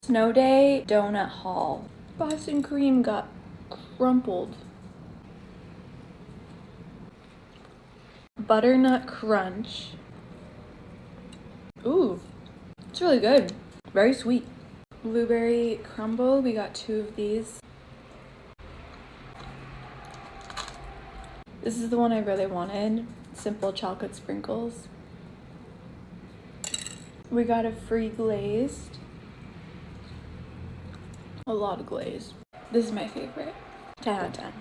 Snow Day Donut Haul. Boston cream got crumpled. Butternut Crunch. Ooh, it's really good. Very sweet. Blueberry Crumble, we got 2 of these. This is the one I really wanted. Simple chocolate sprinkles. We got a free glazed. A lot of glaze. This is my favorite. 10 out of 10.